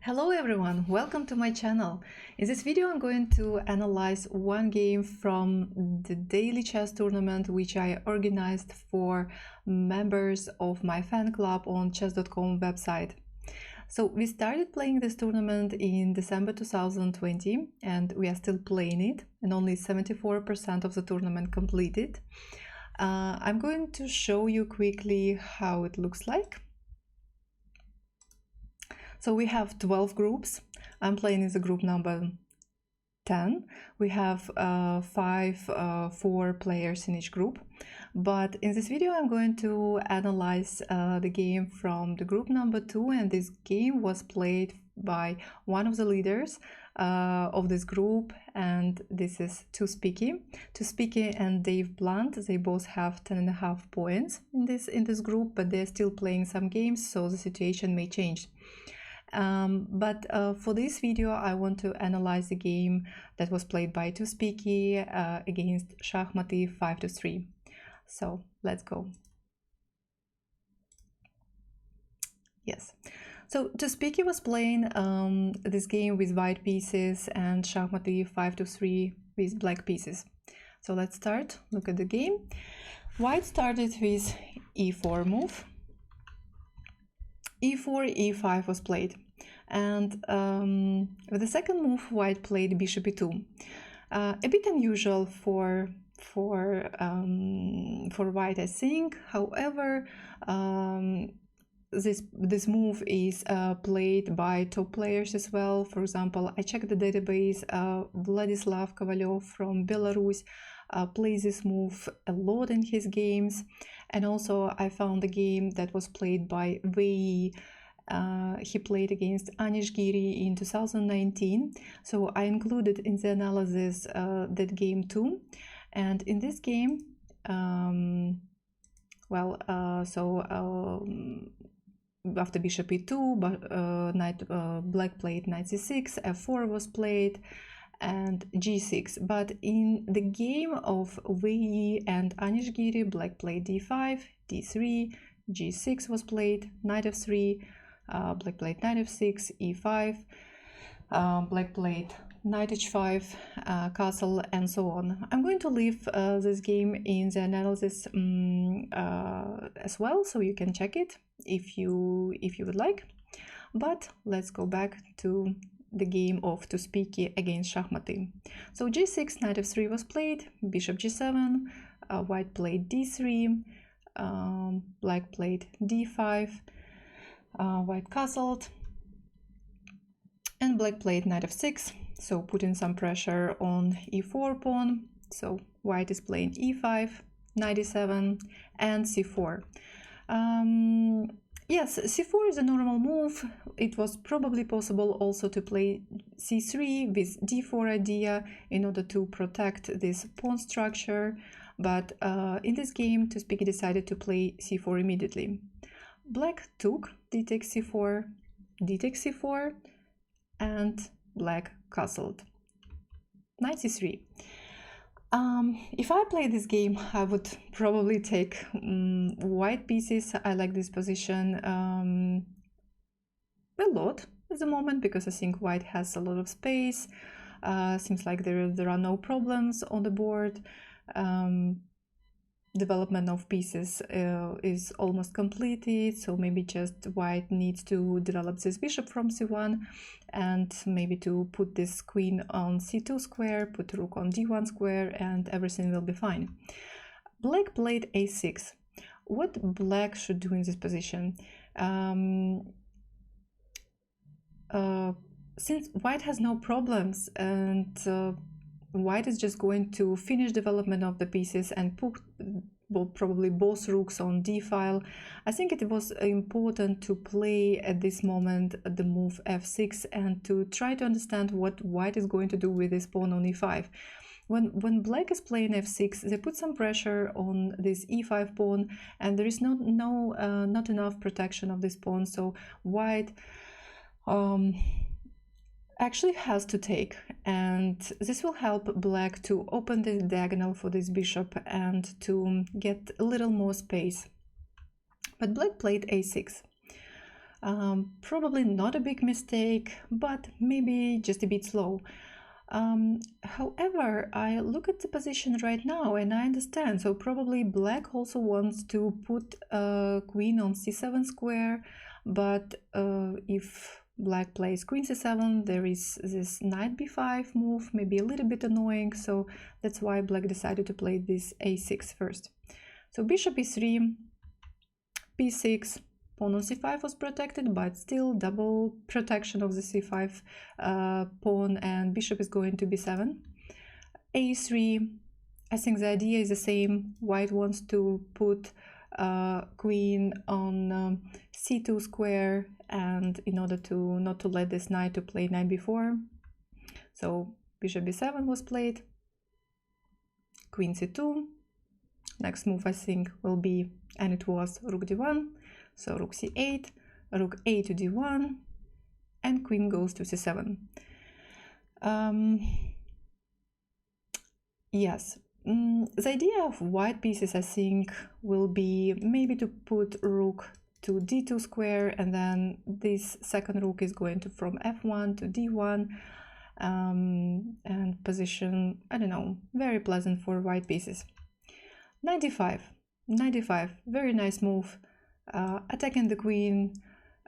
Hello everyone, welcome to my channel. In this video I'm going to analyze one game from the daily chess tournament which I organized for members of my fan club on chess.com website. So we started playing this tournament in December 2020 and we are still playing it, and only 74% of the tournament completed. I'm going to show you quickly how it looks like. So we have 12 groups. I'm playing in the group number 10. We have 4 players in each group. But in this video I'm going to analyze the game from the group number 2, and this game was played by one of the leaders of this group, and this is Too-Speaky. Too-Speaky and Dave Blunt, they both have 10.5 points in this group, but they're still playing some games, so the situation may change. For this video I want to analyze the game that was played by Too-Speaky against Shahmaty 5-3. So let's go. Yes, so Too-Speaky was playing this game with white pieces and Shahmaty 5-3 with black pieces. So let's start. Look at the game. White started with e4 move. e4, e5 was played, and with the second move white played bishop e2. A bit unusual for white, I think. However, this move is played by top players as well. For example, I checked the database. Vladislav Kovalyov from Belarus plays this move a lot in his games, and also I found a game that was played by Wei. He played against Anish Giri in 2019, so I included in the analysis that game too. And in this game, after bishop e2, black played knight c6, f4 was played, and g6. But in the game of Wei and Anish Giri, black played d5, d3, g6 was played, knight f3, black played knight f6, e5, black played knight h5, castle, and so on. I'm going to leave this game in the analysis as well, so you can check it if you would like. But let's go back to the game of Too-Speaky against Shahmaty. So g6, knight f3 was played, bishop g7, white played d3, black played d5, white castled, and black played knight f6, so putting some pressure on e4 pawn. So white is playing e5, knight e7, and c4. Yes, c4 is a normal move. It was probably possible also to play c3 with d4 idea in order to protect this pawn structure, but in this game Too-Speaky decided to play c4 immediately. Black took d takes c4, d takes c4, and black castled. Knight c3. If I play this game, I would probably take white pieces. I like this position a lot at the moment because I think white has a lot of space. Seems like there are no problems on the board. Development of pieces is almost completed, so maybe just white needs to develop this bishop from c1 and maybe to put this queen on c2 square, put rook on d1 square, and everything will be fine. Black played a6. What black should do in this position? Since white has no problems and white is just going to finish development of the pieces and put probably both rooks on d file, I think it was important to play at this moment the move f6 and to try to understand what white is going to do with this pawn on e5. When black is playing f6, they put some pressure on this e5 pawn, and there is not enough protection of this pawn, so white actually has to take, and this will help black to open the diagonal for this bishop and to get a little more space. But black played a6. Probably not a big mistake, but maybe just a bit slow. However, I look at the position right now and I understand. So probably black also wants to put a queen on c7 square, but if black plays queen c7, there is this knight b5 move, maybe a little bit annoying. So that's why black decided to play this a6 first. So bishop e3, b6, pawn on c5 was protected, but still double protection of the c5 pawn, and bishop is going to b7. a3, I think the idea is the same. White wants to put queen on c2 square, and in order to not to let this knight to play knight b4. So bishop b7 was played, queen c2. Next move I think will be, and it was, rook d1. So rook c8, rook a to d1, and queen goes to c7. Yes, the idea of white pieces I think will be maybe to put rook to d2 square, and then this second rook is going to from f1 to d1, and position, I don't know, very pleasant for white pieces. 95, very nice move. Attacking the queen,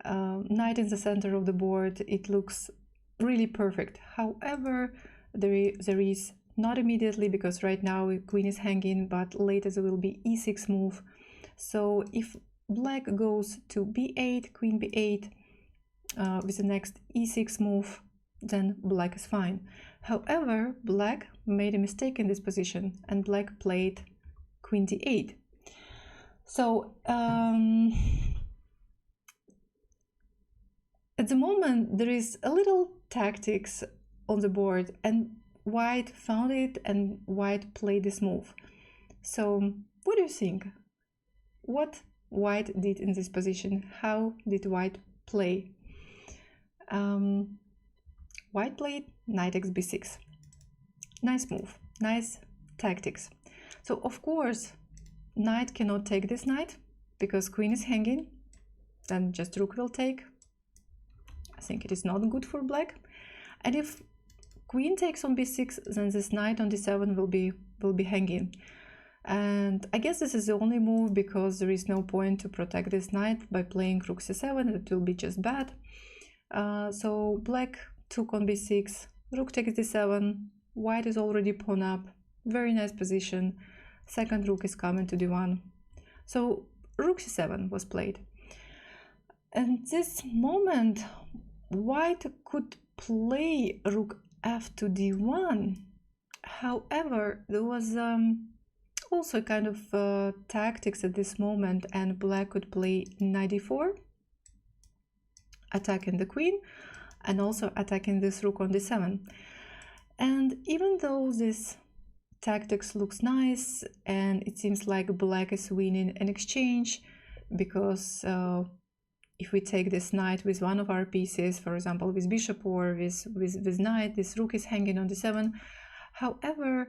knight in the center of the board, it looks really perfect. However, there is not immediately, because right now queen is hanging, but later there will be e6 move. So if black goes to b8, queen b8, with the next e6 move, then black is fine. However, black made a mistake in this position, and black played queen d8. So at the moment there is a little tactics on the board, and white found it, and white played this move. So what do you think? What white did in this position? How did white play? White played knight x b6. Nice move, nice tactics. So of course knight cannot take this knight because queen is hanging, then just rook will take. I think it is not good for black. And if queen takes on b6, then this knight on d7 will be hanging. And I guess this is the only move, because there is no point to protect this knight by playing rook c7, it will be just bad. So black took on b6, rook takes d7, white is already pawn up, very nice position. Second rook is coming to d1. So rook c7 was played. And this moment, white could play rook f to d1. However, there was also kind of tactics at this moment, and black could play knight d4, attacking the queen, and also attacking this rook on d7. And even though this tactics looks nice and it seems like black is winning an exchange, because if we take this knight with one of our pieces, for example with bishop or with knight, this rook is hanging on d7. However,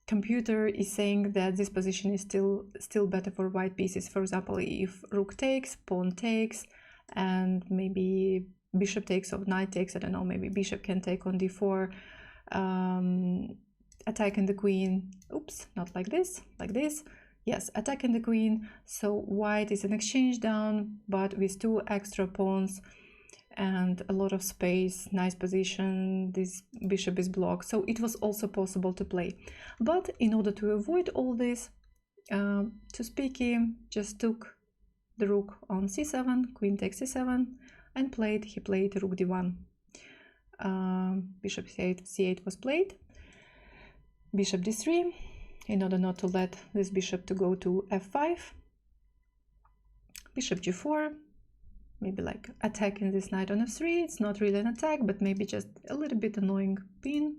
computer is saying that this position is still better for white pieces. For example, if rook takes, pawn takes, and maybe bishop takes or knight takes, I don't know, maybe bishop can take on d4, attacking the queen. Oops, not like this, like this. Yes, attacking the queen. So white is an exchange down, but with two extra pawns and a lot of space, nice position. This bishop is blocked, so it was also possible to play. But in order to avoid all this, Tuspiki just took the rook on c7, queen takes c7, and he played rook d1. Bishop c8 was played, bishop d3, in order not to let this bishop to go to f5, bishop g4, maybe like attacking this knight on f3. It's not really an attack, but maybe just a little bit annoying pin.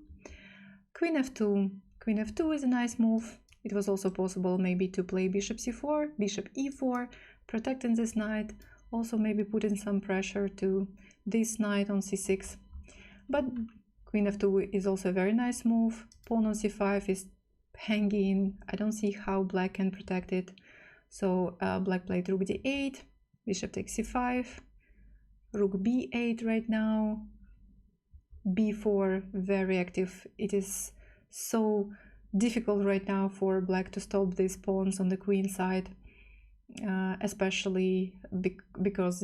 Queen f2. Queen f2 is a nice move. It was also possible maybe to play bishop c4, bishop e4, protecting this knight, also maybe putting some pressure to this knight on c6. But queen f2 is also a very nice move. Pawn on c5 is hanging. I don't see how black can protect it. So black played rook d8, bishop takes c5, rook b8 right now, b4, very active. It is so difficult right now for black to stop these pawns on the queen side, especially because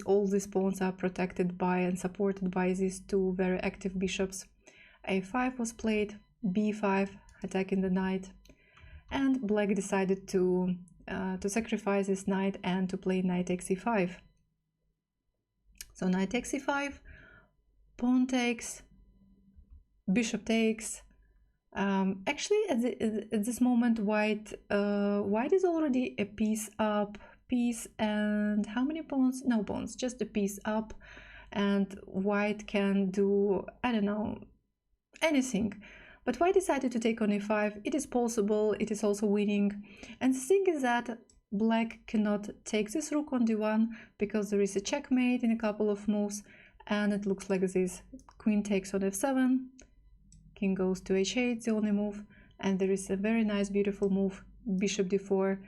all these pawns are protected by and supported by these two very active bishops. a5 was played, b5, attacking the knight, and black decided to sacrifice this knight and to play knight takes e5. So knight takes e5, pawn takes, bishop takes. Actually, at this moment, white is already a piece up, piece and how many pawns? No pawns, just a piece up, and white can do, I don't know, anything. But white decided to take on e5. It is possible, it is also winning. And the thing is that black cannot take this rook on d1 because there is a checkmate in a couple of moves, and it looks like this. Queen takes on f7, king goes to h8, the only move, and there is a very nice, beautiful move, bishop d4,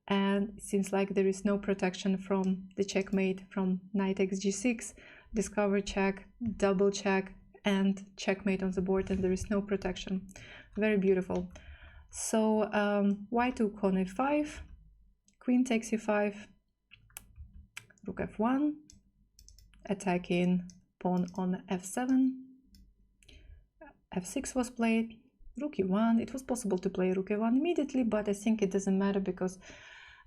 and it seems like there is no protection from the checkmate from knight takes g6, discover check, double check, and checkmate on the board, and there is no protection. Very beautiful. So white took on f5, queen takes e5, rook f1, attacking pawn on f7, f6 was played, rook e1. It was possible to play rook e1 immediately, but I think it doesn't matter because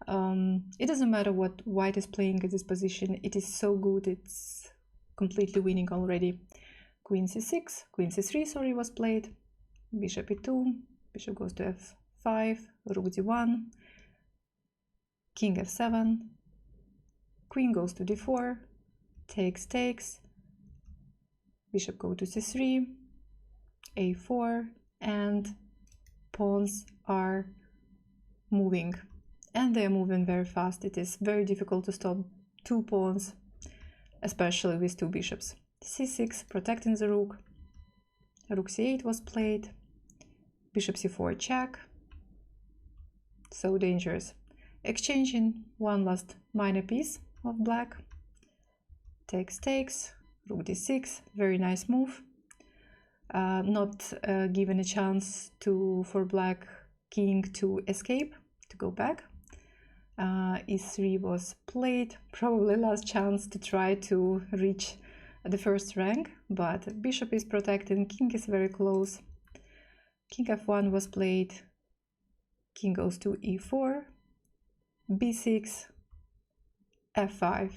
it doesn't matter what white is playing at this position. It is so good, it's completely winning already. Queen c6, queen c3, sorry, was played, bishop e2, bishop goes to f5, rook d1, king f7, queen goes to d4, takes, bishop go to c3, a4, and pawns are moving, and they are moving very fast. It is very difficult to stop two pawns, especially with two bishops. c6, protecting the rook, rook c8 was played, bishop c4 check, so dangerous. Exchanging one last minor piece of black, takes, rook d6, very nice move. Not given a chance for black king to escape, to go back. e3 was played, probably last chance to try to reach the first rank, but bishop is protected, king is very close. King f1 was played, king goes to e4, b6, f5,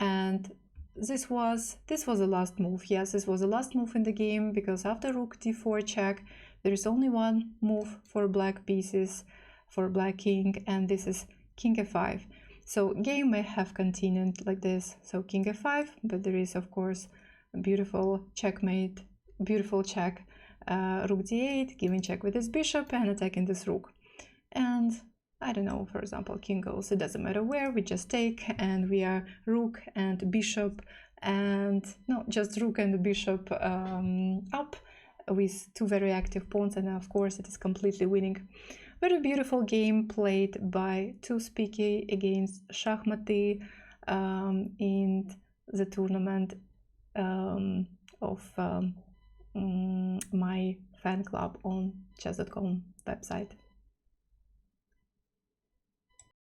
and this was the last move. Yes, this was the last move in the game, because after rook d4 check, there is only one move for black pieces, for black king, and this is king f5. So game may have continued like this. So king f5, but there is of course a beautiful checkmate, beautiful check, rook d8, giving check with this bishop and attacking this rook. And I don't know, for example, king goes, it doesn't matter where, we just take, and we are rook and bishop, and no, just rook and bishop up with two very active pawns, and of course it is completely winning. Very beautiful game played by Toothpicky against Shahmati in the tournament of my fan club on chess.com website.